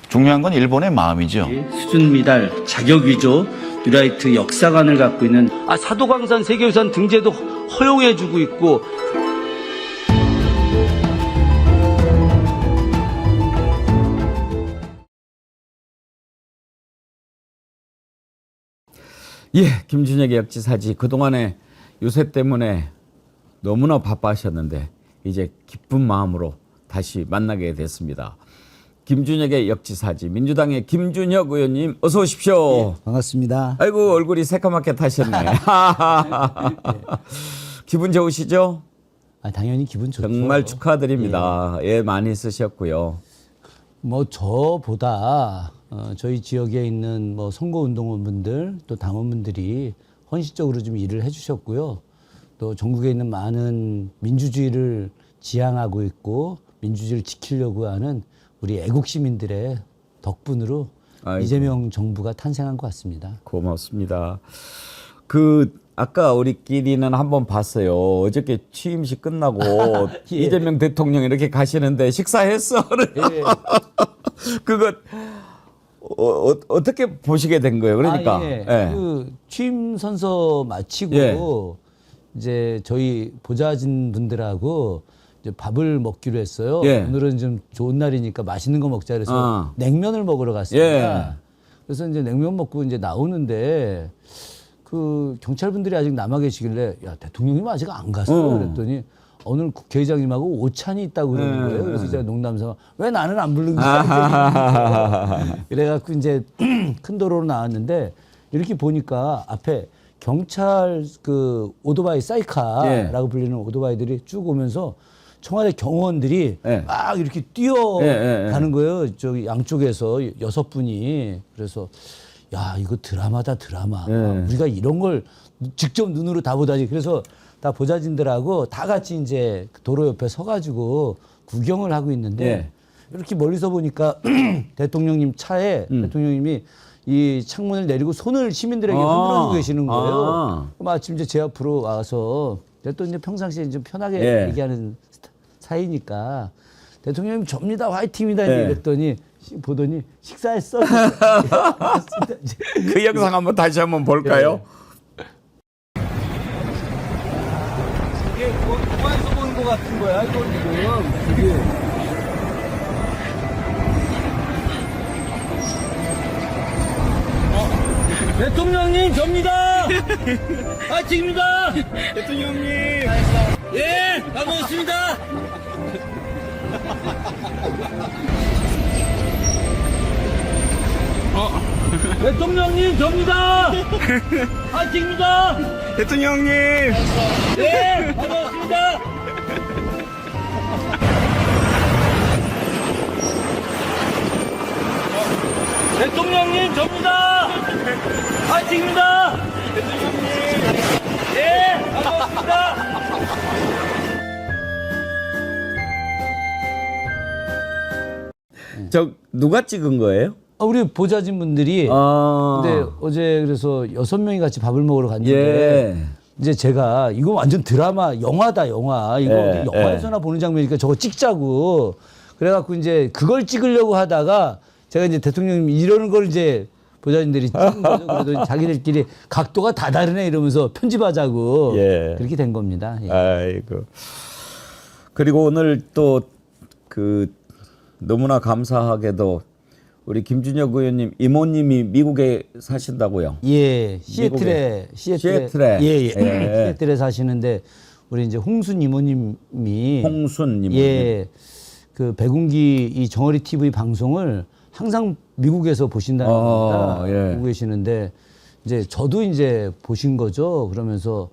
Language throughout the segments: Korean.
중요한 건 일본의 마음이죠. 수준 미달, 자격 위조, 뉴라이트 역사관을 갖고 있는 사도광산 세계유산 등재도 허용해주고 있고. 예, 김준혁의 역지사지 그동안에 요새 때문에 너무나 바빠하셨는데 이제 기쁜 마음으로 다시 만나게 됐습니다. 김준혁의 역지사지 민주당의 김준혁 의원님 어서 오십시오. 예, 반갑습니다. 아이고 얼굴이 새까맣게 타셨네. 기분 좋으시죠? 당연히 기분 좋죠. 정말 축하드립니다. 예, 많이 쓰셨고요. 뭐 저보다 저희 지역에 있는 뭐 선거운동원분들 또 당원분들이 헌신적으로 좀 일을 해주셨고요. 또 전국에 있는 많은 민주주의를 지향하고 있고 민주주의를 지키려고 하는 우리 애국 시민들의 덕분으로 아이고. 이재명 정부가 탄생한 것 같습니다. 고맙습니다. 아까 우리끼리는 한번 봤어요. 어저께 취임식 끝나고 예. 이재명 대통령 이렇게 가시는데 식사했어. 예. 그거 어떻게 보시게 된 거예요? 그러니까 예. 예. 그 취임 선서 마치고 예. 이제 저희 보좌진 분들하고 이제 밥을 먹기로 했어요. 예. 오늘은 좀 좋은 날이니까 맛있는 거 먹자 그래서 냉면을 먹으러 갔습니다. 예. 그래서 이제 냉면 먹고 이제 나오는데 그 경찰분들이 아직 남아 계시길래 야 대통령님 아직 안 갔어 그랬더니 오늘 국회의장님하고 오찬이 있다고 그러는 거예요. 그래서 제가 농담삼아 왜 나는 안 부른 거야? 그래갖고 이제 큰 도로로 나왔는데 이렇게 보니까 앞에 경찰 그 오토바이 사이카라고 불리는 오토바이들이 쭉 오면서 청와대 경호원들이 막 이렇게 뛰어가는 거예요. 저기 양쪽에서 6분이. 그래서 야 이거 드라마다 드라마. 우리가 이런 걸 직접 눈으로 다 보다니. 그래서 다 보좌진들하고 다 같이 이제 도로 옆에 서가지고 구경을 하고 있는데 이렇게 멀리서 보니까 대통령님 차에 대통령님이 이 창문을 내리고 손을 시민들에게 흔들어주고 계시는 거예요. 마침 이제 제 앞으로 와서 또 이제 평상시에 좀 편하게 얘기하는 사이니까 대통령님 접니다 화이팅입니다 이랬더니 보더니 식사했어. 그 영상 한번 다시 한번 볼까요? 이게 영화에서 보는 것 같은 거야, 이거 지금. 대통령님, 접니다! 화이팅입니다! 대통령님! 예! 반갑습니다! 대통령님, 접니다! 화이팅입니다! 대통령님. 예! 반갑습니다! 대통령님, 접니다! 화이팅입니다! 대통령님! 예! 반갑습니다! 저 누가 찍은 거예요? 우리 보좌진 분들이 근데 어제 그래서 6명이 같이 밥을 먹으러 갔는데 이제 제가 이거 완전 드라마 영화다 영화 이거 영화에서나 보는 장면이니까 저거 찍자고 그래갖고 이제 그걸 찍으려고 하다가 제가 이제 대통령님 이러는 걸 이제 보좌진들이 찍은 거죠. 그래도 자기들끼리 각도가 다 다르네 이러면서 편집하자고 그렇게 된 겁니다. 아이고. 그리고 오늘 또 너무나 감사하게도 우리 김준혁 의원님 이모님이 미국에 사신다고요? 예, 시애틀에. 시애틀에 사시는데 우리 이제 홍순 이모님이 그 백운기 이 정어리 TV 방송을 항상 미국에서 보신다는 겁니다. 보고 계시는데 이제 저도 이제 보신 거죠. 그러면서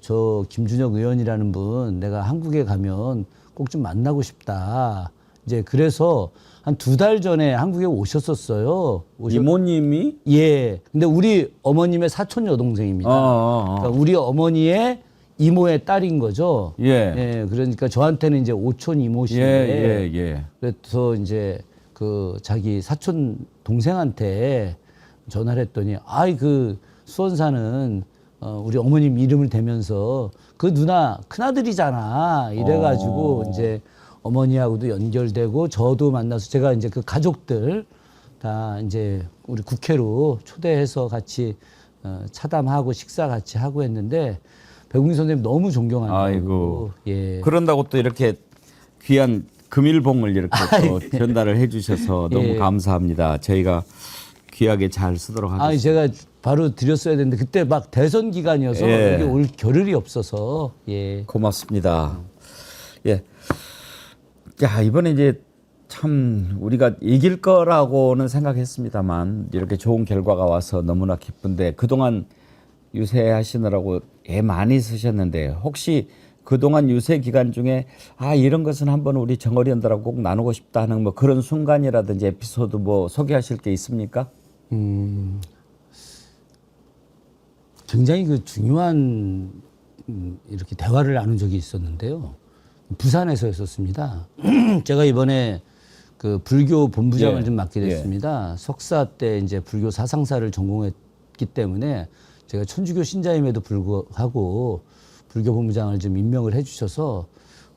저 김준혁 의원이라는 분 내가 한국에 가면 꼭 좀 만나고 싶다. 이제 그래서 한 2달 전에 한국에 오셨었어요. 이모님이? 예. 근데 우리 어머님의 사촌 여동생입니다. 그러니까 우리 어머니의 이모의 딸인 거죠. 예. 그러니까 저한테는 이제 오촌 이모신데. 그래서 이제 그 자기 사촌 동생한테 전화를 했더니 그 수원 사는 우리 어머님 이름을 대면서 그 누나 큰아들이잖아. 이래가지고 이제 어머니하고도 연결되고 저도 만나서 제가 이제 그 가족들 다 이제 우리 국회로 초대해서 같이 차담하고 식사 같이 하고 했는데 백운기 선생님 너무 존경한다고. 아이고. 예. 그런다고 또 이렇게 귀한 금일봉을 이렇게 또 전달을 해주셔서 너무 예. 감사합니다. 저희가 귀하게 잘 쓰도록 하겠습니다. 아니 제가 바로 드렸어야 되는데 그때 막 대선 기간이어서 예. 여기 올 겨를이 없어서 예. 고맙습니다. 예. 야, 이번에 이제 참 우리가 이길 거라고는 생각했습니다만 이렇게 좋은 결과가 와서 너무나 기쁜데 그동안 유세하시느라고 애 많이 쓰셨는데 혹시 그동안 유세 기간 중에 이런 것은 한번 우리 정어리원들하고 꼭 나누고 싶다 하는 뭐 그런 순간이라든지 에피소드 뭐 소개하실 게 있습니까? 굉장히 그 중요한 이렇게 대화를 나눈 적이 있었는데요. 부산에서 했었습니다. 제가 이번에 그 불교 본부장을 예. 좀 맡게 됐습니다. 석사 때 이제 불교 사상사를 전공했기 때문에 제가 천주교 신자임에도 불구하고 불교 본부장을 좀 임명을 해주셔서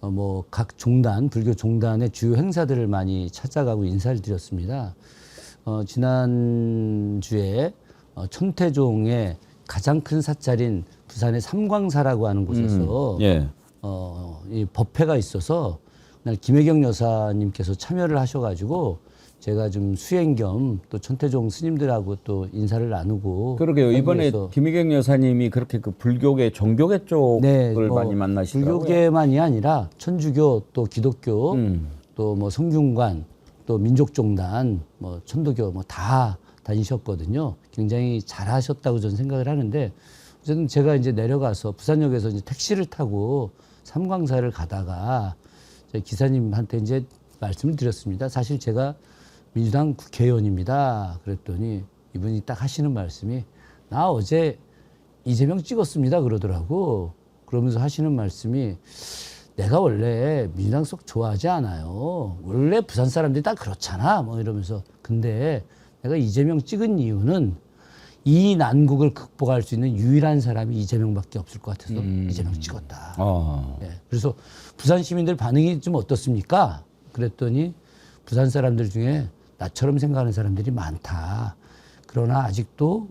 뭐 각 종단 불교 종단의 주요 행사들을 많이 찾아가고 인사를 드렸습니다. 지난주에 천태종의 가장 큰 사찰인 부산의 삼광사라고 하는 곳에서 예. 이 법회가 있어서 그날 김혜경 여사님께서 참여를 하셔가지고 제가 좀 수행 겸 또 천태종 스님들하고 또 인사를 나누고 그러게요. 이번에 거기에서 김희경 여사님이 그렇게 그 불교계 종교계 쪽을 뭐 많이 만나시더라고요. 불교계만이 아니라 천주교 또 기독교 또 뭐 성균관 또 민족종단 뭐 천도교 뭐 다 다니셨거든요. 굉장히 잘하셨다고 저는 생각을 하는데 어쨌든 제가 이제 내려가서 부산역에서 이제 택시를 타고 삼광사를 가다가 저희 기사님한테 이제 말씀을 드렸습니다. 사실 제가 민주당 국회의원입니다. 그랬더니 이분이 딱 하시는 말씀이 나 어제 이재명 찍었습니다 그러더라고. 그러면서 하시는 말씀이 내가 원래 민주당 속 좋아하지 않아요. 원래 부산 사람들이 다 그렇잖아. 뭐 이러면서 근데 내가 이재명 찍은 이유는 이 난국을 극복할 수 있는 유일한 사람이 이재명밖에 없을 것 같아서 이재명 찍었다. 네. 그래서 부산 시민들 반응이 좀 어떻습니까? 그랬더니 부산 사람들 중에 나처럼 생각하는 사람들이 많다. 그러나 아직도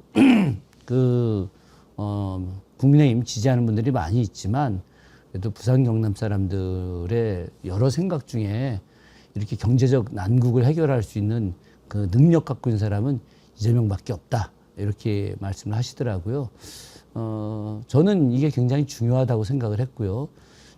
국민의힘 지지하는 분들이 많이 있지만 그래도 부산 경남 사람들의 여러 생각 중에 이렇게 경제적 난국을 해결할 수 있는 그 능력 갖고 있는 사람은 이재명밖에 없다. 이렇게 말씀을 하시더라고요. 저는 이게 굉장히 중요하다고 생각을 했고요.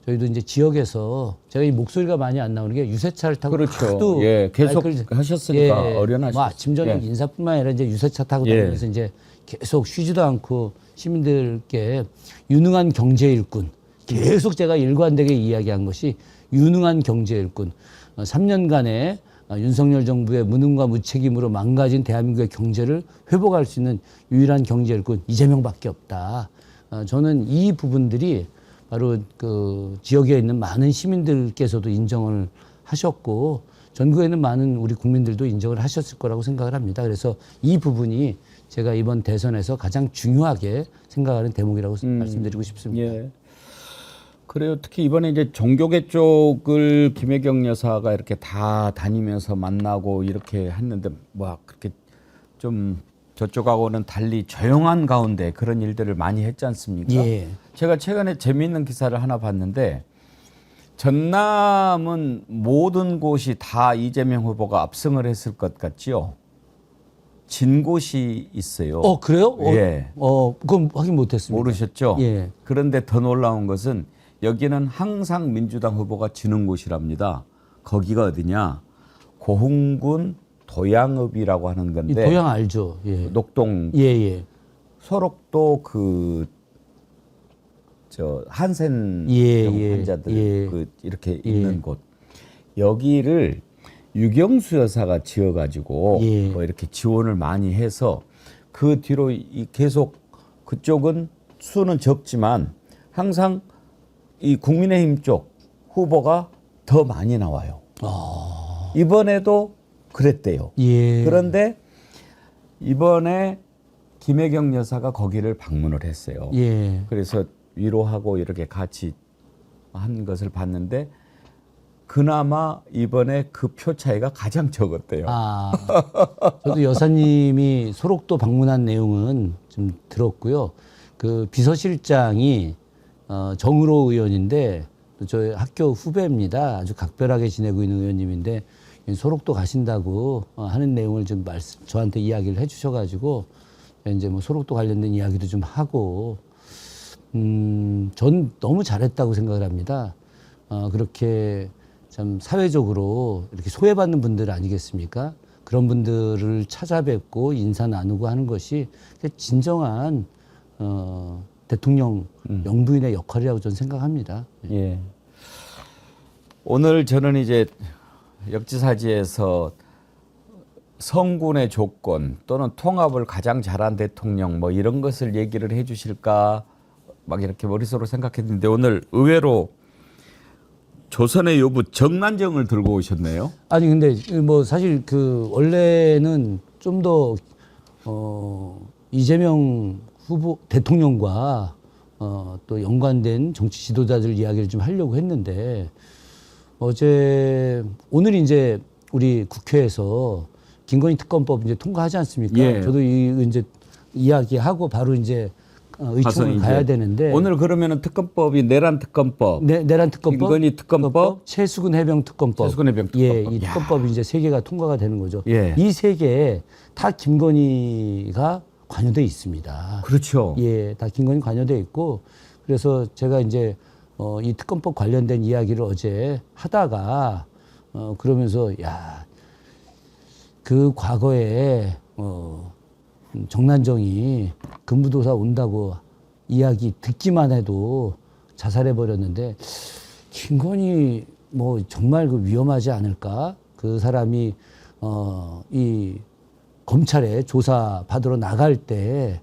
저희도 이제 지역에서 제가 이 목소리가 많이 안 나오는 게 유세차를 타고 그렇죠. 하도 예, 계속 마이크를- 하셨으니까 어련하시죠. 뭐 아침 저녁 예. 인사뿐만 아니라 이제 유세차 타고 예. 다니면서 이제 계속 쉬지도 않고 시민들께 유능한 경제 일꾼 계속 제가 일관되게 이야기한 것이 유능한 경제 일꾼 3년간의 윤석열 정부의 무능과 무책임으로 망가진 대한민국의 경제를 회복할 수 있는 유일한 경제 일꾼 이재명밖에 없다. 저는 이 부분들이 바로 그 지역에 있는 많은 시민들께서도 인정을 하셨고 전국에 있는 많은 우리 국민들도 인정을 하셨을 거라고 생각을 합니다. 그래서 이 부분이 제가 이번 대선에서 가장 중요하게 생각하는 대목이라고 말씀드리고 싶습니다. 예. 그래요. 특히 이번에 이제 종교계 쪽을 김혜경 여사가 이렇게 다 다니면서 만나고 이렇게 했는데 뭐 그렇게 좀 저쪽하고는 달리 조용한 가운데 그런 일들을 많이 했지 않습니까? 예. 제가 최근에 재미있는 기사를 하나 봤는데 전남은 모든 곳이 다 이재명 후보가 압승을 했을 것 같지요. 진 곳이 있어요. 그래요? 예. 그건 확인 못했습니다. 모르셨죠? 예. 그런데 더 놀라운 것은 여기는 항상 민주당 후보가 지는 곳이랍니다. 거기가 어디냐? 고흥군 도양읍이라고 하는 이 건데 도양 알죠? 예. 녹동 예. 소록도 저 한센 예, 병 예, 환자들 예. 그 이렇게 있는 곳 여기를 유경수 여사가 지어가지고 예. 뭐 이렇게 지원을 많이 해서 그 뒤로 계속 그쪽은 수는 적지만 항상 이 국민의힘 쪽 후보가 더 많이 나와요. 이번에도 그랬대요. 예. 그런데 이번에 김혜경 여사가 거기를 방문을 했어요. 예. 그래서 위로하고 이렇게 같이 한 것을 봤는데 그나마 이번에 그 표 차이가 가장 적었대요. 아, 저도 여사님이 소록도 방문한 내용은 좀 들었고요. 그 비서실장이 정의로 의원인데 저희 학교 후배입니다. 아주 각별하게 지내고 있는 의원님인데 소록도 가신다고 하는 내용을 좀 저한테 이야기를 해주셔가지고 이제 뭐 소록도 관련된 이야기도 좀 하고 전 너무 잘했다고 생각을 합니다. 그렇게 참 사회적으로 이렇게 소외받는 분들 아니겠습니까? 그런 분들을 찾아뵙고 인사 나누고 하는 것이 진정한 대통령 영부인의 역할이라고 저는 생각합니다. 예. 오늘 저는 이제 역지사지에서 성군의 조건 또는 통합을 가장 잘한 대통령 뭐 이런 것을 얘기를 해 주실까 막 이렇게 머릿속으로 생각했는데 오늘 의외로 조선의 요부 정난정을 들고 오셨네요. 아니 근데 뭐 사실 그 원래는 좀 더 이재명 후보 대통령과 또 연관된 정치 지도자들 이야기를 좀 하려고 했는데 오늘 이제 우리 국회에서 김건희 특검법 이제 통과하지 않습니까? 예. 저도 이제 이야기하고 바로 이제 의총을 가야 되는데 오늘 그러면은 특검법이 내란 특검법, 내란 특검법, 김건희 특검법, 최수근 해병 특검법, 최수근 해병 예, 특검법. 이 특검법이 이제 세 개가 통과가 되는 거죠. 예. 이 세 개에 다 김건희가 관여돼 있습니다. 그렇죠. 예, 다 김건희 관여돼 있고 그래서 제가 이제 이 특검법 관련된 이야기를 어제 하다가 그러면서 야, 그 과거에 정난정이 근무도사 온다고 이야기 듣기만 해도 자살해 버렸는데 김건희 뭐 정말 그 위험하지 않을까? 그 사람이 이 검찰에 조사 받으러 나갈 때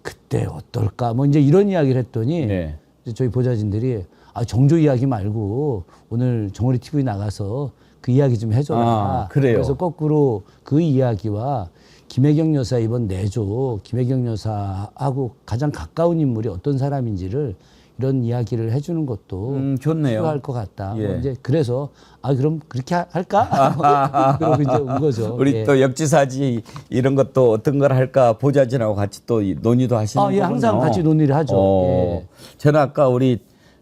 그때 어떨까? 뭐 이제 이런 이야기를 했더니 네. 이제 저희 보좌진들이 정조 이야기 말고 오늘 정오리 TV 나가서 그 이야기 좀 해줘라. 그래요. 그래서 거꾸로 그 이야기와 김혜경 여사 이번 내조, 김혜경 여사하고 가장 가까운 인물이 어떤 사람인지를 이런 이야기를 해주는 것도 좋네요. 필요할 것 같다. 예. 뭐 이제 그래서 그럼 그렇게 할까? 그러고 이제 온 거죠. 우리 예. 또 역지사지 이런 것도 어떤 걸 할까 보좌진하고 같이 또 논의도 하시는 거군요. 예, 항상 같이 논의를 하죠. 예. 저는 아까 우리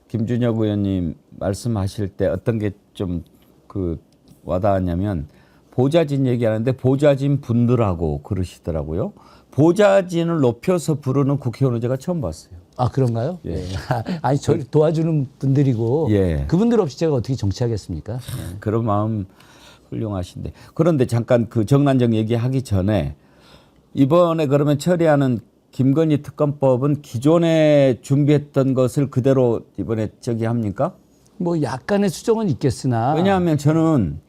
김준혁 의원님 말씀하실 때 어떤 게 좀 그 와닿았냐면 보좌진 얘기하는데 보좌진 분들하고 그러시더라고요. 보좌진을 높여서 부르는 국회의원을 제가 처음 봤어요. 그런가요? 예. 아니, 저를 도와주는 분들이고 예. 그분들 없이 제가 어떻게 정치하겠습니까? 그런 마음 훌륭하신데. 그런데 잠깐 그 정난정 얘기하기 전에 이번에 그러면 처리하는 김건희 특검법은 기존에 준비했던 것을 그대로 이번에 저기 합니까? 뭐 약간의 수정은 있겠으나 왜냐하면 저는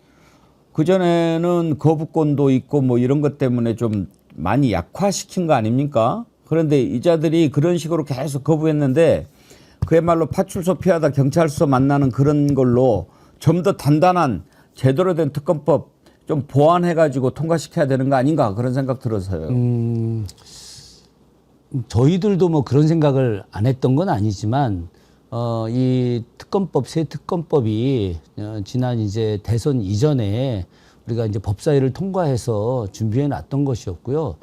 그전에는 거부권도 있고 뭐 이런 것 때문에 좀 많이 약화시킨 거 아닙니까? 그런데 이자들이 그런 식으로 계속 거부했는데 그야말로 파출소 피하다 경찰서 만나는 그런 걸로 좀 더 단단한 제대로 된 특검법 좀 보완해가지고 통과시켜야 되는 거 아닌가 그런 생각 들어서요. 저희들도 뭐 그런 생각을 안 했던 건 아니지만 이 특검법 새 특검법이 지난 이제 대선 이전에 우리가 이제 법사위를 통과해서 준비해 놨던 것이었고요.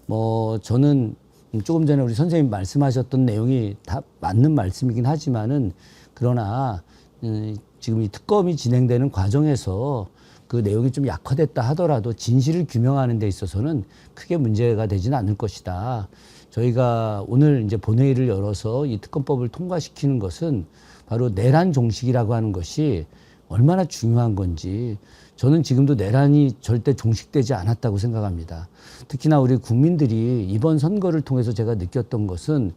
뭐 저는 조금 전에 우리 선생님 말씀하셨던 내용이 다 맞는 말씀이긴 하지만은 그러나 지금 이 특검이 진행되는 과정에서 그 내용이 좀 약화됐다 하더라도 진실을 규명하는 데 있어서는 크게 문제가 되지는 않을 것이다. 저희가 오늘 이제 본회의를 열어서 이 특검법을 통과시키는 것은 바로 내란 종식이라고 하는 것이 얼마나 중요한 건지 저는 지금도 내란이 절대 종식되지 않았다고 생각합니다. 특히나 우리 국민들이 이번 선거를 통해서 제가 느꼈던 것은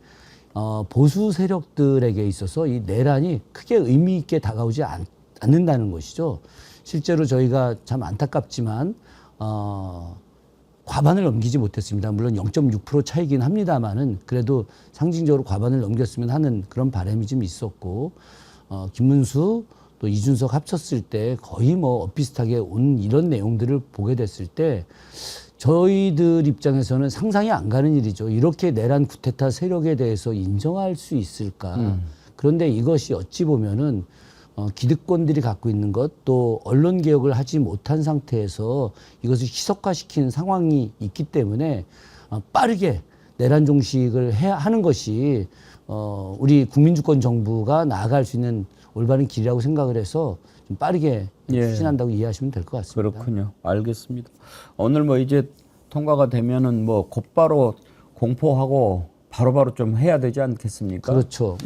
보수 세력들에게 있어서 이 내란이 크게 의미 있게 다가오지 않는다는 것이죠. 실제로 저희가 참 안타깝지만 과반을 넘기지 못했습니다. 물론 0.6% 차이긴 합니다만은 그래도 상징적으로 과반을 넘겼으면 하는 그런 바람이 좀 있었고 김문수 또 이준석 합쳤을 때 거의 뭐 비슷하게 온 이런 내용들을 보게 됐을 때 저희들 입장에서는 상상이 안 가는 일이죠. 이렇게 내란 쿠데타 세력에 대해서 인정할 수 있을까? 그런데 이것이 어찌 보면은 기득권들이 갖고 있는 것, 또 언론 개혁을 하지 못한 상태에서 이것을 희석화시키는 상황이 있기 때문에 빠르게 내란 종식을 하는 것이 우리 국민주권 정부가 나아갈 수 있는 올바른 길이라고 생각을 해서 좀 빠르게 추진한다고 이해하시면 될 것 같습니다. 그렇군요. 알겠습니다. 오늘 뭐 이제 통과가 되면은 뭐 곧바로 공포하고 바로바로 좀 해야 되지 않겠습니까? 그렇죠.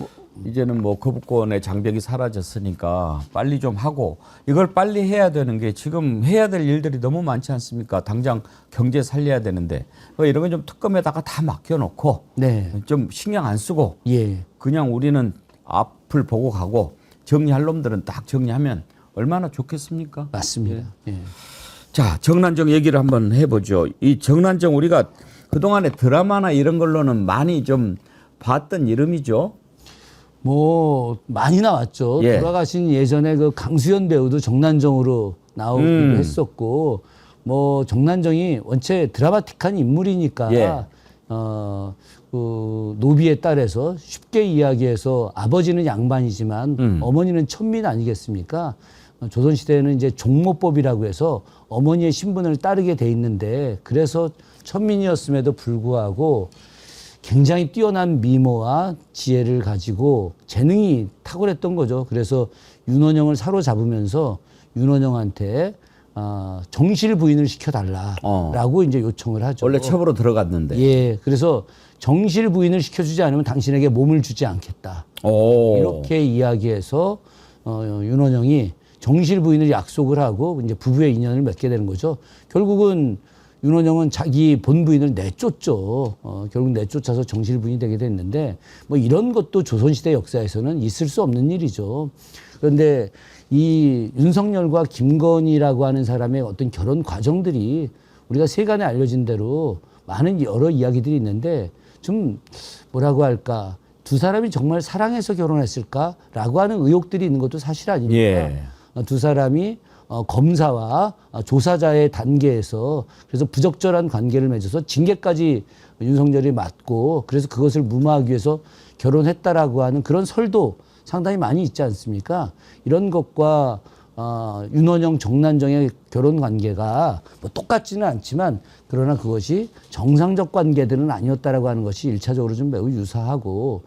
이제는 뭐 거부권의 장벽이 사라졌으니까 빨리 좀 하고 이걸 빨리 해야 되는 게 지금 해야 될 일들이 너무 많지 않습니까? 당장 경제 살려야 되는데 이런 건 좀 특검에다가 다 맡겨놓고 네. 좀 신경 안 쓰고 예. 그냥 우리는 앞을 보고 가고 정리할 놈들은 딱 정리하면 얼마나 좋겠습니까? 맞습니다. 예. 자, 정난정 얘기를 한번 해보죠. 이 정난정 우리가 그동안에 드라마나 이런 걸로는 많이 좀 봤던 이름이죠. 뭐 많이 나왔죠. 예. 돌아가신 예전에 그 강수연 배우도 정난정으로 나오기도 했었고, 뭐 정난정이 원체 드라마틱한 인물이니까 예. 그 노비의 딸에서 쉽게 이야기해서 아버지는 양반이지만 어머니는 천민 아니겠습니까? 조선시대에는 이제 종모법이라고 해서 어머니의 신분을 따르게 돼 있는데, 그래서 천민이었음에도 불구하고 굉장히 뛰어난 미모와 지혜를 가지고 재능이 탁월했던 거죠. 그래서 윤원영을 사로잡으면서 윤원영한테 정실 부인을 시켜달라라고 이제 요청을 하죠. 원래 첩으로 들어갔는데. 예, 그래서 정실 부인을 시켜주지 않으면 당신에게 몸을 주지 않겠다. 오. 이렇게 이야기해서 윤원영이 정실 부인을 약속을 하고 이제 부부의 인연을 맺게 되는 거죠. 결국은 윤원영은 자기 본부인을 내쫓죠. 결국 내쫓아서 정실 부인이 되게 됐는데, 뭐 이런 것도 조선시대 역사에서는 있을 수 없는 일이죠. 그런데 이 윤석열과 김건희라고 하는 사람의 어떤 결혼 과정들이 우리가 세간에 알려진 대로 많은 여러 이야기들이 있는데, 좀 뭐라고 할까, 두 사람이 정말 사랑해서 결혼했을까라고 하는 의혹들이 있는 것도 사실 아닙니까? 예. 두 사람이 검사와 조사자의 단계에서 그래서 부적절한 관계를 맺어서 징계까지 윤석열이 맞고, 그래서 그것을 무마하기 위해서 결혼했다라고 하는 그런 설도 상당히 많이 있지 않습니까? 이런 것과 윤원영, 정난정의 결혼 관계가 뭐 똑같지는 않지만, 그러나 그것이 정상적 관계들은 아니었다라고 하는 것이 일차적으로 좀 매우 유사하고,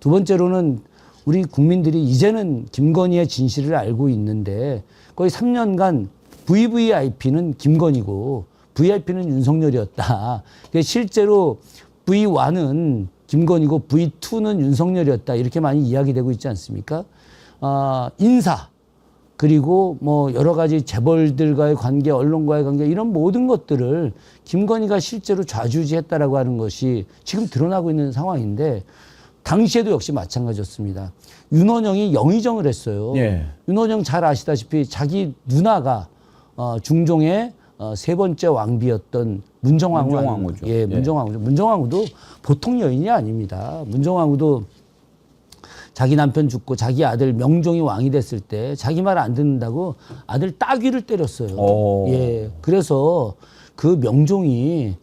두 번째로는 우리 국민들이 이제는 김건희의 진실을 알고 있는데, 거의 3년간 VVIP는 김건희고 VIP는 윤석열이었다. 실제로 V1은 김건희고 V2는 윤석열이었다. 이렇게 많이 이야기되고 있지 않습니까? 인사, 그리고 뭐 여러 가지 재벌들과의 관계, 언론과의 관계, 이런 모든 것들을 김건희가 실제로 좌지우지했다라고 하는 것이 지금 드러나고 있는 상황인데, 당시에도 역시 마찬가지였습니다. 윤원영이 영의정을 했어요. 예. 윤원영 잘 아시다시피 자기 누나가 중종의 세 번째 왕비였던 문정왕후. 문정왕후죠. 예, 문정왕후죠. 문정왕후도 보통 여인이 아닙니다. 문정왕후도 자기 남편 죽고 자기 아들 명종이 왕이 됐을 때 자기 말 안 듣는다고 아들 따귀를 때렸어요. 오. 예, 그래서 그 명종이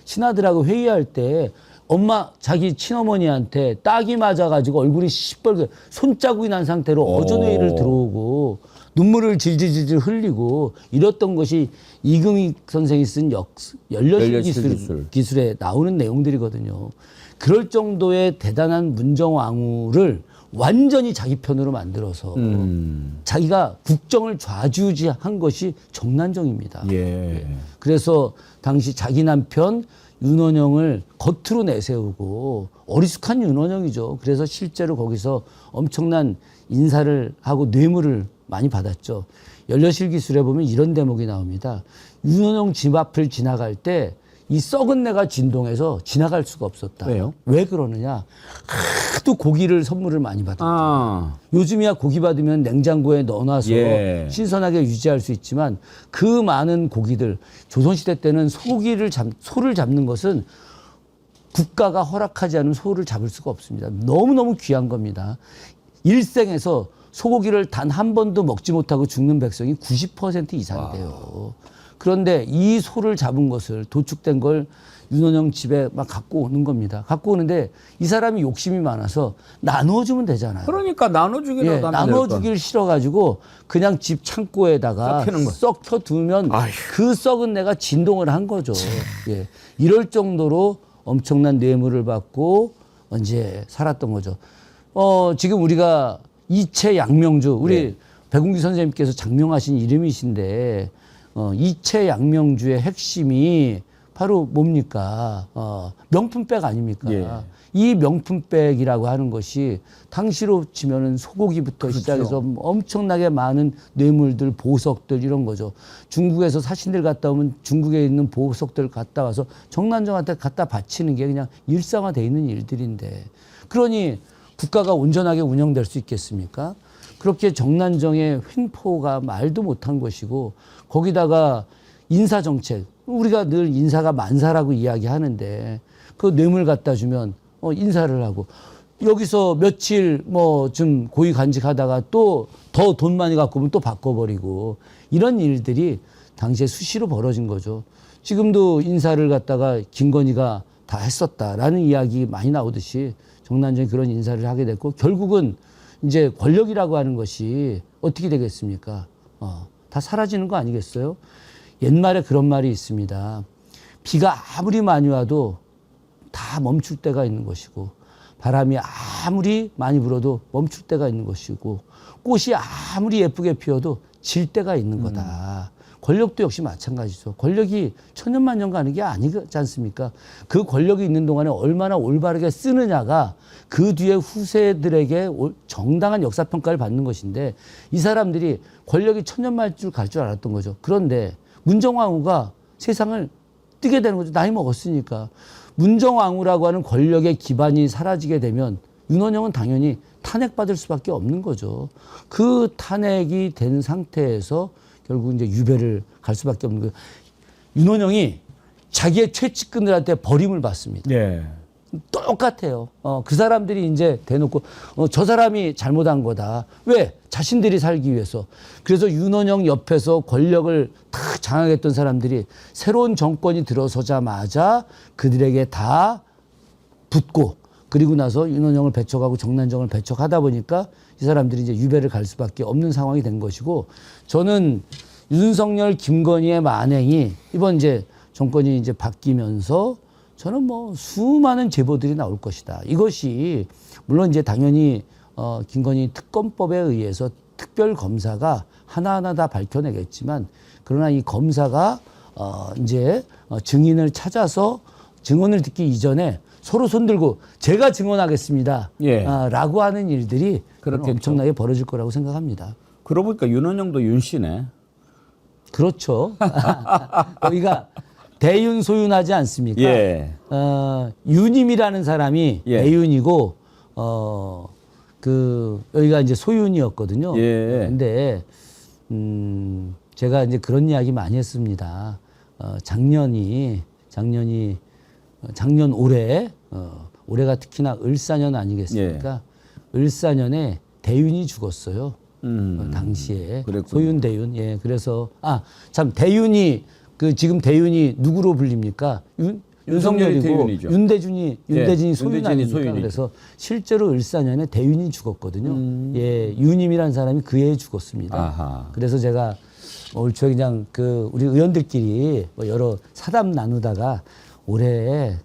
신하들하고 회의할 때 엄마, 자기 친어머니한테 따귀 맞아가지고 얼굴이 시뻘게 손자국이 난 상태로 어전회의를 들어오고 눈물을 질질질질 흘리고 이랬던 것이 이금희 선생이 쓴 열려실 기술에 나오는 내용들이거든요. 그럴 정도의 대단한 문정왕후를 완전히 자기 편으로 만들어서 자기가 국정을 좌지우지한 것이 정난정입니다. 예. 그래서 당시 자기 남편 윤원영을 겉으로 내세우고, 어리숙한 윤원영이죠. 그래서 실제로 거기서 엄청난 인사를 하고 뇌물을 많이 받았죠. 열려실 기술에 보면 이런 대목이 나옵니다. 윤원영 집 앞을 지나갈 때 이 썩은 내가 진동해서 지나갈 수가 없었다. 왜요? 왜 그러느냐? 하도 고기를 선물을 많이 받았다. 요즘이야 고기 받으면 냉장고에 넣어놔서 예. 신선하게 유지할 수 있지만, 그 많은 고기들, 조선시대 때는 소를 잡는 것은 국가가 허락하지 않은 소를 잡을 수가 없습니다. 너무너무 귀한 겁니다. 일생에서 소고기를 단 한 번도 먹지 못하고 죽는 백성이 90% 이상이 돼요. 그런데 이 소를 잡은 것을 도축된 걸 윤원영 집에 막 갖고 오는 겁니다. 갖고 오는데 이 사람이 욕심이 많아서 나눠주면 되잖아요. 그러니까 나눠주기라도 예, 하면 나눠주기를 싫어가지고 그냥 집 창고에다가 썩히는 거. 썩혀두면 아휴. 그 썩은 내가 진동을 한 거죠. 예, 이럴 정도로 엄청난 뇌물을 받고 이제 살았던 거죠. 지금 우리가 이채양명주 우리 백운기 선생님께서 장명하신 이름이신데 이채양명주의 핵심이 바로 뭡니까? 명품백 아닙니까? 예. 이 명품백이라고 하는 것이 당시로 치면은 소고기부터 시작해서 엄청나게 많은 뇌물들, 보석들 이런 거죠. 중국에서 사신들 갔다 오면 중국에 있는 보석들 갖다 와서 정난정한테 갖다 바치는 게 그냥 일상화돼 있는 일들인데 그러니 국가가 온전하게 운영될 수 있겠습니까? 그렇게 정난정의 횡포가 말도 못한 것이고 거기다가 인사정책 우리가 늘 인사가 만사라고 이야기하는데 그 뇌물 갖다 주면 인사를 하고 여기서 며칠 뭐 좀 고위 간직하다가 또 더 돈 많이 갖고 오면 또 바꿔버리고 이런 일들이 당시에 수시로 벌어진 거죠. 지금도 인사를 갖다가 김건희가 다 했었다라는 이야기 많이 나오듯이 정난정이 그런 인사를 하게 됐고 결국은 이제 권력이라고 하는 것이 어떻게 되겠습니까? 다 사라지는 거 아니겠어요? 옛말에 그런 말이 있습니다. 비가 아무리 많이 와도 다 멈출 때가 있는 것이고 바람이 아무리 많이 불어도 멈출 때가 있는 것이고 꽃이 아무리 예쁘게 피어도 질 때가 있는 거다. 권력도 역시 마찬가지죠. 권력이 천년만년 가는 게 아니지 않습니까? 그 권력이 있는 동안에 얼마나 올바르게 쓰느냐가 그 뒤에 후세들에게 정당한 역사평가를 받는 것인데 이 사람들이 권력이 천년만년 갈 줄 알았던 거죠. 그런데 문정왕후가 세상을 뜨게 되는 거죠. 나이 먹었으니까. 문정왕후라고 하는 권력의 기반이 사라지게 되면 윤원영은 당연히 탄핵받을 수밖에 없는 거죠. 그 탄핵이 된 상태에서 결국 이제 유배를 갈 수밖에 없는 거예요. 윤원영이 자기의 최측근들한테 버림을 받습니다. 예. 똑같아요. 그 사람들이 이제 대놓고 저 사람이 잘못한 거다. 왜? 자신들이 살기 위해서. 그래서 윤원영 옆에서 권력을 탁 장악했던 사람들이 새로운 정권이 들어서자마자 그들에게 다 붙고 그리고 나서 윤원영을 배척하고 정난정을 배척하다 보니까 이 사람들이 이제 유배를 갈 수밖에 없는 상황이 된 것이고 저는 윤석열, 김건희의 만행이 이번 이제 정권이 이제 바뀌면서 저는 뭐 수많은 제보들이 나올 것이다. 이것이 물론 이제 당연히 김건희 특검법에 의해서 특별 검사가 하나하나 다 밝혀내겠지만 그러나 이 검사가 이제 증인을 찾아서 증언을 듣기 이전에 서로 손들고 제가 증언하겠습니다. 예. 라고 하는 일들이 그렇겠죠. 엄청나게 벌어질 거라고 생각합니다. 그러고 보니까 윤원영도 윤 씨네. 그렇죠. 여기가 대윤 소윤하지 않습니까? 예. 윤임이라는 사람이 예. 대윤이고 여기가 이제 소윤이었거든요. 예. 근데 제가 이제 그런 이야기 많이 했습니다. 작년 올해가 특히나 을사년 아니겠습니까? 을사년에 대윤이 죽었어요. 당시에 그랬군요. 소윤 대윤. 예, 그래서 참 대윤이 지금 대윤이 누구로 불립니까? 윤석열이 윤석열이고 대윤이죠. 윤대진이 윤대진이 소윤 아닙니까? 소윤이죠. 그래서 실제로 을사년에 대윤이 죽었거든요. 예, 윤임이라는 사람이 그 해에 죽었습니다. 아하. 그래서 제가 올 초에 그냥 우리 의원들끼리 뭐 여러 사담 나누다가 올해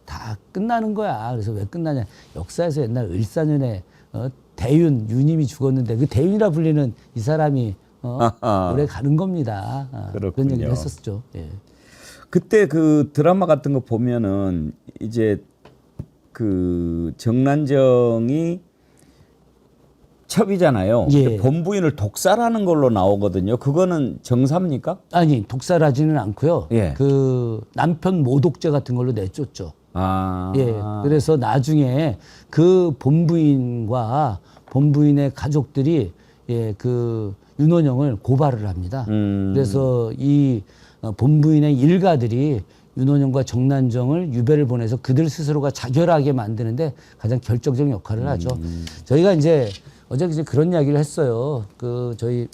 다 끝나는 거야. 그래서 왜 끝나냐? 역사에서 옛날 을사년에 대윤, 윤임이 죽었는데 그 대윤이라 불리는 이 사람이 올해 가는 겁니다. 그런 그렇군요. 얘기를 했었죠. 예. 그때 그 드라마 같은 거 보면은 이제 그 정난정이 첩이잖아요. 예. 근데 본부인을 독살하는 걸로 나오거든요. 그거는 정사입니까? 아니 독살하지는 않고요. 예. 그 남편 모독죄 같은 걸로 내쫓죠. 아. 예. 그래서 나중에 그 본부인과 본부인의 가족들이 그 윤원영을 고발을 합니다. 그래서 이 본부인의 일가들이 윤원영과 정난정을 유배를 보내서 그들 스스로가 자결하게 만드는데 가장 결정적인 역할을 하죠. 저희가 이제 어제 그런 이야기를 했어요. 저희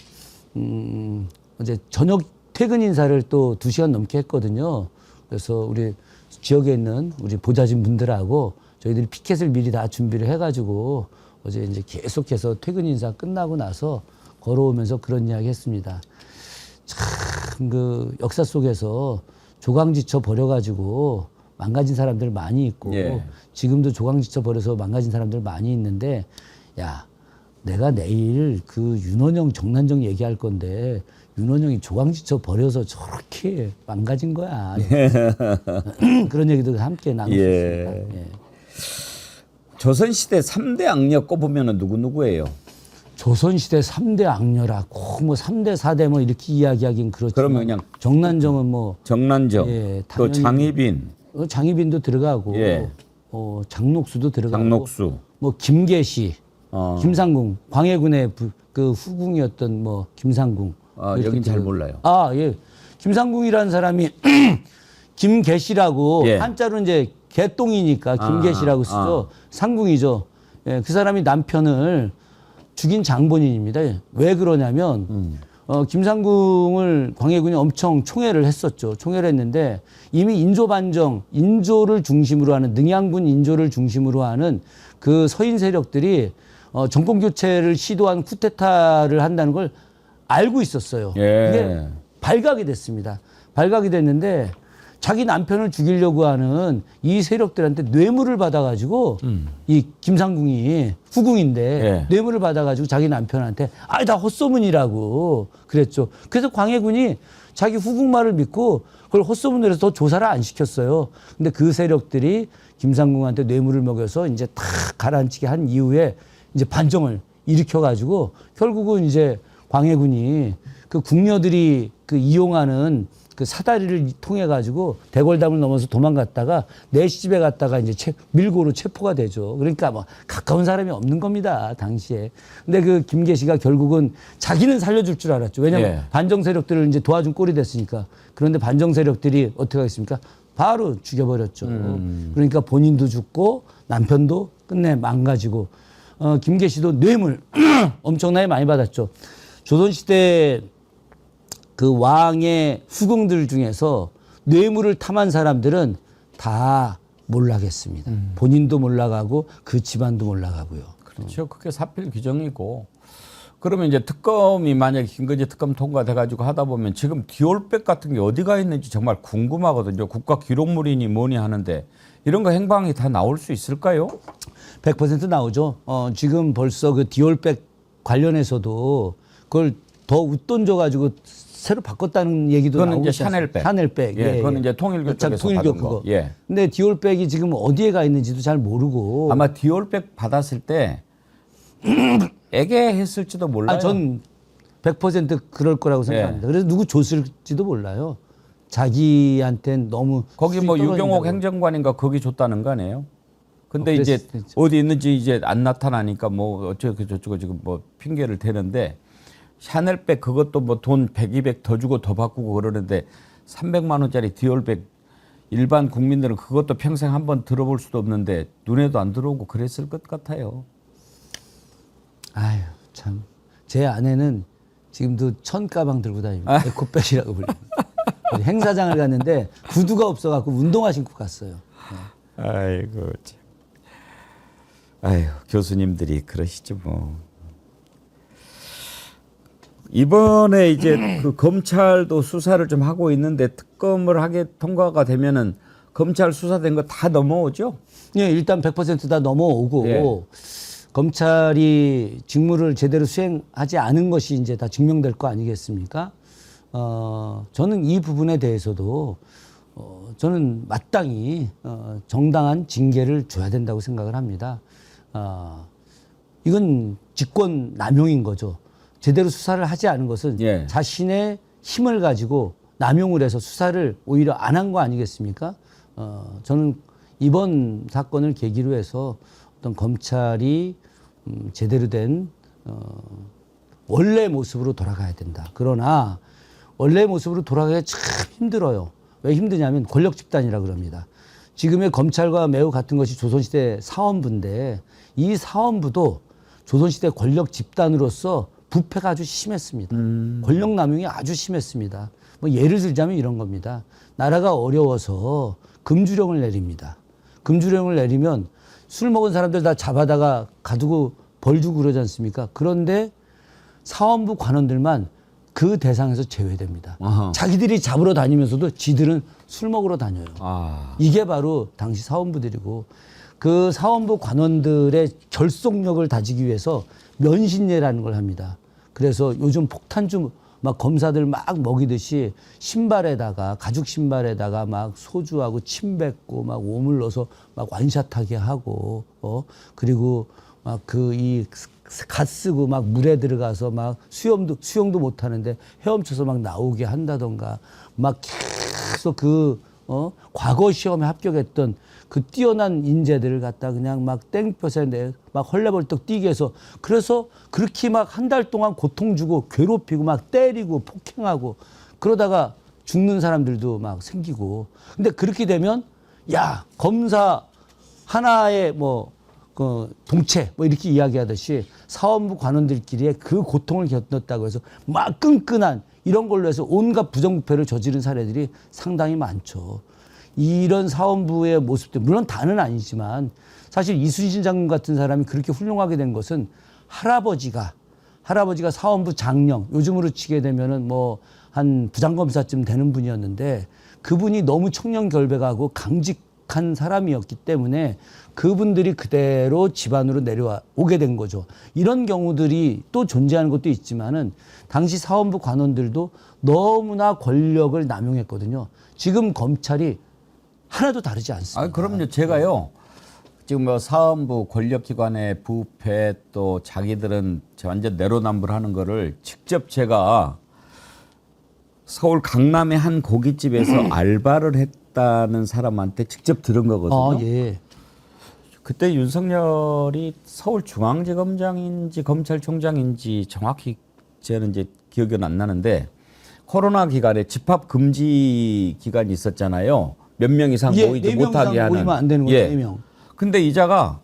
어제 저녁 퇴근 인사를 또 2시간 넘게 했거든요. 그래서 우리 지역에 있는 우리 보좌진 분들하고 저희들이 피켓을 미리 다 준비를 해가지고 어제 이제 계속해서 퇴근 인사 끝나고 나서 걸어오면서 그런 이야기 했습니다. 참 그 역사 속에서 조강지쳐 버려가지고 망가진 사람들 많이 있고 예. 지금도 조강지쳐 버려서 망가진 사람들 많이 있는데 야 내가 내일 그 윤원영 정난정 얘기할 건데 윤원영이 조강지쳐 버려서 저렇게 망가진 거야. 그런 얘기도 함께 나눴습니다. 예. 조선시대 3대 악녀 꼽으면 누구예요? 조선시대 3대 악녀라 꼭 뭐 3대 4대 뭐 이렇게 이야기하긴 그렇지만 그러면 그냥 정난정은 뭐 정난정, 예, 또 당연히 장희빈, 장희빈도 들어가고 예. 장녹수도 들어가고 장녹수, 뭐 김계시, 어. 김상궁, 광해군의 그 후궁이었던 뭐 김상궁. 이렇게 여긴 잘 들어가고. 몰라요. 아 예, 김상궁이라는 사람이 김계시라고 예. 한자로 이제 개똥이니까 김계시라고 쓰죠. 상궁이죠. 예, 그 사람이 남편을 죽인 장본인입니다. 왜 그러냐면 김상궁을 광해군이 엄청 총애를 했었죠. 총애를 했는데 이미 인조반정, 인조를 중심으로 하는 능양군 인조를 중심으로 하는 그 서인 세력들이 정권 교체를 시도한 쿠데타를 한다는 걸 알고 있었어요. 예. 이게 발각이 됐습니다. 발각이 됐는데 자기 남편을 죽이려고 하는 이 세력들한테 뇌물을 받아가지고 이 김상궁이 후궁인데 예. 뇌물을 받아가지고 자기 남편한테 다 헛소문이라고 그랬죠. 그래서 광해군이 자기 후궁 말을 믿고 그걸 헛소문을 해서 더 조사를 안 시켰어요. 근데 그 세력들이 김상궁한테 뇌물을 먹여서 이제 탁 가라앉히게 한 이후에 이제 반정을 일으켜가지고 결국은 이제 광해군이 그 궁녀들이 그 이용하는 그 사다리를 통해 가지고 대궐담을 넘어서 도망갔다가 내 시집에 갔다가 이제 밀고로 체포가 되죠. 그러니까 뭐 가까운 사람이 없는 겁니다 당시에. 근데 그 김계시가 결국은 자기는 살려줄 줄 알았죠. 왜냐하면 예. 반정 세력들을 이제 도와준 꼴이 됐으니까. 그런데 반정 세력들이 어떻게 하겠습니까? 바로 죽여버렸죠. 그러니까 본인도 죽고 남편도 끝내 망가지고 김계시도 뇌물 엄청나게 많이 받았죠. 조선시대 그 왕의 후궁들 중에서 뇌물을 탐한 사람들은 다 몰락했습니다. 본인도 몰락하고 그 집안도 몰락하고요. 그렇죠. 그게 사필 규정이고. 그러면 이제 특검이 만약에 김건희 특검 통과돼가지고 하다 보면 지금 디올백 같은 게 어디가 있는지 정말 궁금하거든요. 국가 기록물이니 뭐니 하는데 이런 거 행방이 다 나올 수 있을까요? 100% 나오죠. 지금 벌써 그 디올백 관련해서도 그걸 더 웃돈줘 가지고 새로 바꿨다는 얘기도 그거는 나오고 이제 샤넬백. 샤넬백. 예, 그거는 이제 통일교 쪽에서 통일교 받은 거. 그거. 예. 근데 디올백이 지금 어디에 가 있는지도 잘 모르고. 아마 디올백 받았을 때 애개했을지도 몰라요. 전 100% 그럴 거라고 생각합니다. 그래서 누구 줬을지도 몰라요. 자기한테는 너무 거기 뭐 수익 유경옥 떨어진다고. 행정관인가 거기 줬다는 거 아니에요? 근데 그랬을 이제 수도 있죠. 어디 있는지 이제 안 나타나니까 뭐 어쩌고 저쩌고 지금 뭐 핑계를 대는데 샤넬백 그것도 뭐 돈 100, 200 더 주고 더 바꾸고 그러는데 300만 원짜리 디올백 일반 국민들은 그것도 평생 한번 들어볼 수도 없는데 눈에도 안 들어오고 그랬을 것 같아요. 아유 참. 제 아내는 지금도 천가방 들고 다닙니다. 에코백이라고 불립니다. 행사장을 갔는데 구두가 없어갖고 운동화 신고 갔어요. 아이고 참. 아유 교수님들이 그러시죠 뭐. 이번에 이제 그 검찰도 수사를 좀 하고 있는데 특검을 하게 통과가 되면은 검찰 수사된 거 다 넘어오죠? 예, 일단 100%다 넘어오고 예. 검찰이 직무를 제대로 수행하지 않은 것이 이제 다 증명될 거 아니겠습니까? 저는 이 부분에 대해서도 저는 마땅히 정당한 징계를 줘야 된다고 생각을 합니다. 이건 직권 남용인 거죠. 제대로 수사를 하지 않은 것은 예. 자신의 힘을 가지고 남용을 해서 수사를 오히려 안 한 거 아니겠습니까? 저는 이번 사건을 계기로 해서 어떤 검찰이 제대로 된 원래 모습으로 돌아가야 된다. 그러나 원래 모습으로 돌아가기가 참 힘들어요. 왜 힘드냐면 권력 집단이라 그럽니다. 지금의 검찰과 매우 같은 것이 조선시대 사원부인데 이 사원부도 조선시대 권력 집단으로서 부패가 아주 심했습니다. 권력 남용이 아주 심했습니다. 뭐 예를 들자면 이런 겁니다. 나라가 어려워서 금주령을 내립니다. 금주령을 내리면 술 먹은 사람들 다 잡아다가 가두고 벌 주고 그러지 않습니까? 그런데 사원부 관원들만 그 대상에서 제외됩니다. 아하. 자기들이 잡으러 다니면서도 지들은 술 먹으러 다녀요. 아. 이게 바로 당시 사원부들이고 그 사원부 관원들의 결속력을 다지기 위해서 면신례라는 걸 합니다. 그래서 요즘 폭탄주 막 검사들 막 먹이듯이 신발에다가 가죽 신발에다가 막 소주하고 침 뱉고 막 오물 넣어서 막 완샷하게 하고 그리고 막 그 이 갓 쓰고 막 물에 들어가서 막 수영도 못 하는데 헤엄쳐서 막 나오게 한다던가 막 계속 과거 시험에 합격했던 그 뛰어난 인재들을 갖다 그냥 막 땡볕에 막 헐레벌떡 뛰게 해서 그래서 그렇게 막 한 달 동안 고통 주고 괴롭히고 막 때리고 폭행하고 그러다가 죽는 사람들도 막 생기고 근데 그렇게 되면 야 검사 하나의 그 동체 이렇게 이야기하듯이 사원부 관원들끼리의 그 고통을 겪었다고 해서 막 끈끈한 이런 걸로 해서 온갖 부정부패를 저지른 사례들이 상당히 많죠. 이런 사원부의 모습들 물론 다는 아니지만 사실 이순신 장군 같은 사람이 그렇게 훌륭하게 된 것은 할아버지가 사원부 장령 요즘으로 치게 되면은 한 부장검사쯤 되는 분이었는데 그분이 너무 청렴결백하고 강직한 사람이었기 때문에 그분들이 그대로 집안으로 내려오게 된 거죠. 이런 경우들이 또 존재하는 것도 있지만은 당시 사원부 관원들도 너무나 권력을 남용했거든요. 지금 검찰이 하나도 다르지 않습니다. 아, 그럼요. 제가요. 지금 사원부 권력기관의 부패 또 자기들은 완전 내로남불하는 거를 직접 제가 서울 강남의 한 고깃집에서 알바를 했다는 사람한테 직접 들은 거거든요. 예. 그때 윤석열이 서울중앙지검장인지 검찰총장인지 정확히 저는 이제 기억은 안 나는데 코로나 기간에 집합 금지 기간이 있었잖아요. 몇 명 이상 모이지 4명 못하게 이상 하는. 모이면 안 되는 거죠. 4명. 근데 이자가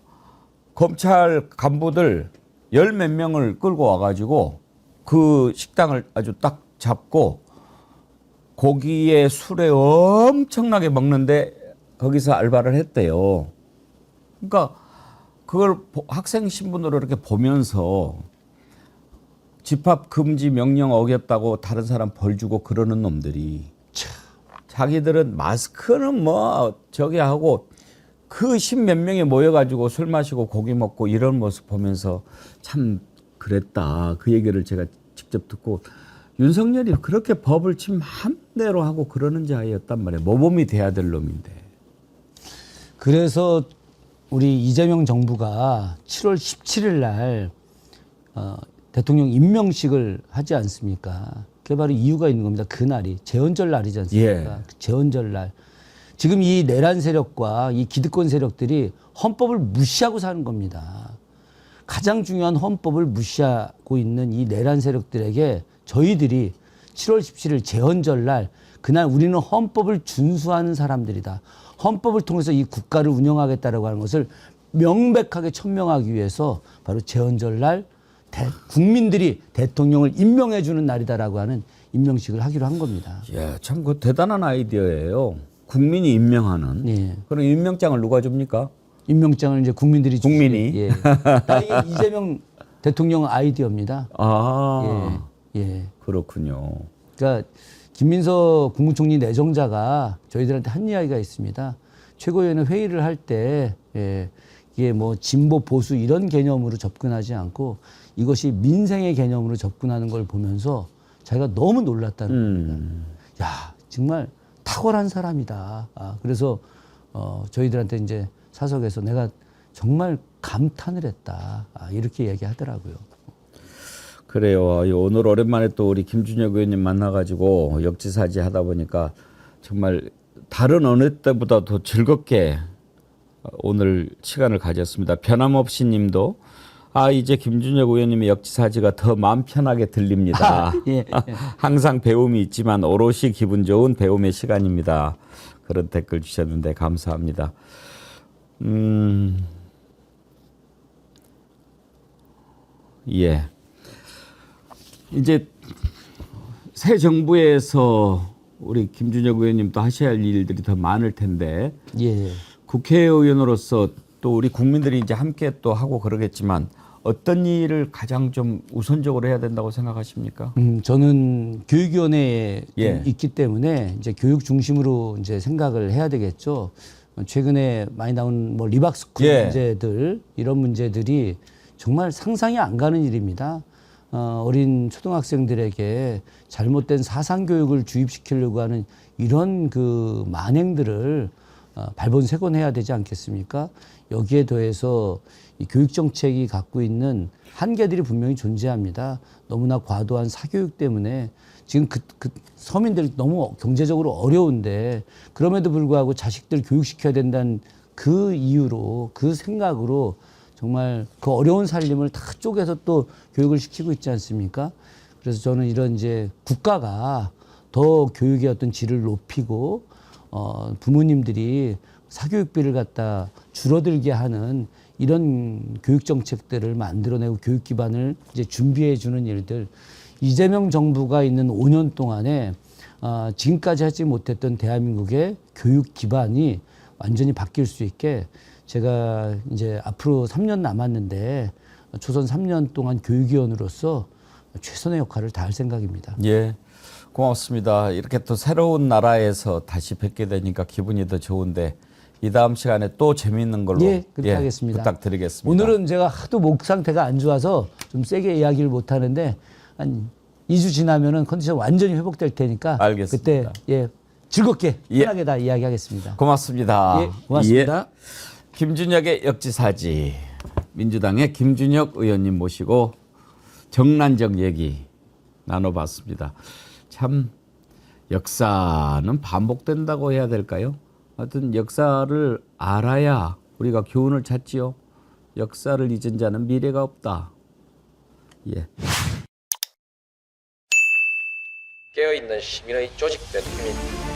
검찰 간부들 10몇 명을 끌고 와가지고 그 식당을 아주 딱 잡고 고기에 술에 엄청나게 먹는데 거기서 알바를 했대요. 그러니까 그걸 학생 신분으로 이렇게 보면서 집합 금지 명령 어겼다고 다른 사람 벌 주고 그러는 놈들이 자기들은 마스크는 저기 하고 그 10몇 명이 모여가지고 술 마시고 고기 먹고 이런 모습 보면서 참 그랬다. 그 얘기를 제가 직접 듣고 윤석열이 그렇게 법을 지 맘대로 하고 그러는 자였단 말이에요. 모범이 돼야 될 놈인데. 그래서 우리 이재명 정부가 7월 17일 날 대통령 임명식을 하지 않습니까? 그게 바로 이유가 있는 겁니다. 그날이 재헌절 날이지 않습니까? 예. 그 재헌절 날. 지금 이 내란 세력과 이 기득권 세력들이 헌법을 무시하고 사는 겁니다. 가장 중요한 헌법을 무시하고 있는 이 내란 세력들에게 저희들이 7월 17일 재헌절 날 그날 우리는 헌법을 준수하는 사람들이다. 헌법을 통해서 이 국가를 운영하겠다라고 하는 것을 명백하게 천명하기 위해서 바로 재헌절 날 국민들이 대통령을 임명해 주는 날이다라고 하는 임명식을 하기로 한 겁니다. 예, 참 그 대단한 아이디어예요. 국민이 임명하는. 예. 그럼 임명장을 누가 줍니까? 임명장을 이제 국민들이 국민이? 예. 이게 이재명 대통령 아이디어입니다. 아, 예. 그렇군요. 그러니까 김민석 국무총리 내정자가 저희들한테 한 이야기가 있습니다. 최고위원회 회의를 할 때 이게 진보 보수 이런 개념으로 접근하지 않고 이것이 민생의 개념으로 접근하는 걸 보면서 자기가 너무 놀랐다는 겁니다. 야, 정말 탁월한 사람이다. 그래서 저희들한테 이제 사석에서 내가 정말 감탄을 했다. 이렇게 얘기하더라고요. 그래요. 오늘 오랜만에 또 우리 김준혁 의원님 만나가지고 역지사지 하다 보니까 정말 다른 어느 때보다 더 즐겁게 오늘 시간을 가졌습니다. 변함없이 님도 이제 김준혁 의원님의 역지사지가 더 마음 편하게 들립니다. 예. 항상 배움이 있지만 오롯이 기분 좋은 배움의 시간입니다. 그런 댓글 주셨는데 감사합니다. 예. 이제 새 정부에서 우리 김준혁 의원님도 하셔야 할 일들이 더 많을 텐데 예. 국회의원으로서 또 우리 국민들이 이제 함께 또 하고 그러겠지만 어떤 일을 가장 좀 우선적으로 해야 된다고 생각하십니까? 저는 교육위원회에 예. 있기 때문에 이제 교육 중심으로 이제 생각을 해야 되겠죠. 최근에 많이 나온 뭐 리박스쿨 예. 문제들 이런 문제들이 정말 상상이 안 가는 일입니다. 어린 초등학생들에게 잘못된 사상 교육을 주입시키려고 하는 이런 그 만행들을 발본색원해야 되지 않겠습니까? 여기에 더해서 이 교육 정책이 갖고 있는 한계들이 분명히 존재합니다. 너무나 과도한 사교육 때문에 지금 그 서민들이 너무 경제적으로 어려운데 그럼에도 불구하고 자식들 교육시켜야 된다는 그 이유로 그 생각으로 정말 그 어려운 살림을 다 쪼개서 또 교육을 시키고 있지 않습니까? 그래서 저는 이런 이제 국가가 더 교육의 어떤 질을 높이고 부모님들이 사교육비를 갖다 줄어들게 하는 이런 교육 정책들을 만들어내고 교육 기반을 이제 준비해 주는 일들. 이재명 정부가 있는 5년 동안에 지금까지 하지 못했던 대한민국의 교육 기반이 완전히 바뀔 수 있게 제가 이제 앞으로 3년 남았는데 초선 3년 동안 교육위원으로서 최선의 역할을 다할 생각입니다. 예, 고맙습니다. 이렇게 또 새로운 나라에서 다시 뵙게 되니까 기분이 더 좋은데 이 다음 시간에 또 재미있는 걸로 예, 그렇게 하겠습니다. 부탁드리겠습니다. 오늘은 제가 하도 목 상태가 안 좋아서 좀 세게 이야기를 못 하는데 한 2주 지나면은 컨디션 완전히 회복될 테니까 알겠습니다. 그때 예, 즐겁게 예. 편하게 다 이야기하겠습니다. 고맙습니다. 예, 고맙습니다. 예. 김준혁의 역지사지 민주당의 김준혁 의원님 모시고 정란적 얘기 나눠봤습니다. 참 역사는 반복된다고 해야 될까요? 하여튼 역사를 알아야 우리가 교훈을 찾지요. 역사를 잊은 자는 미래가 없다. 예. 깨어있는 시민의 조직된 힘입니다.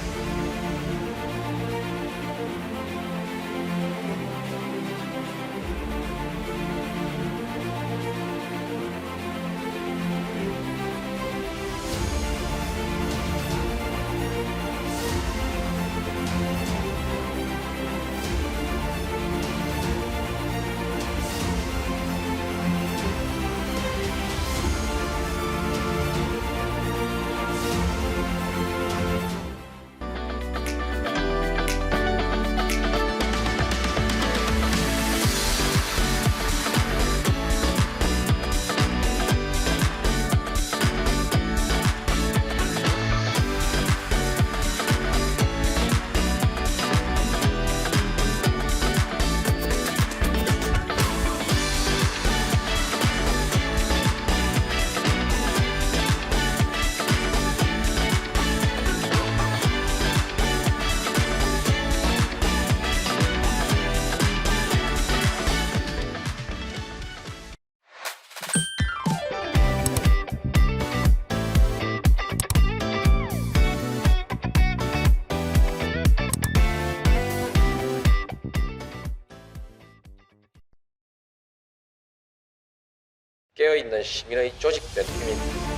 깨어있는 시민의 조직된 힘입니다.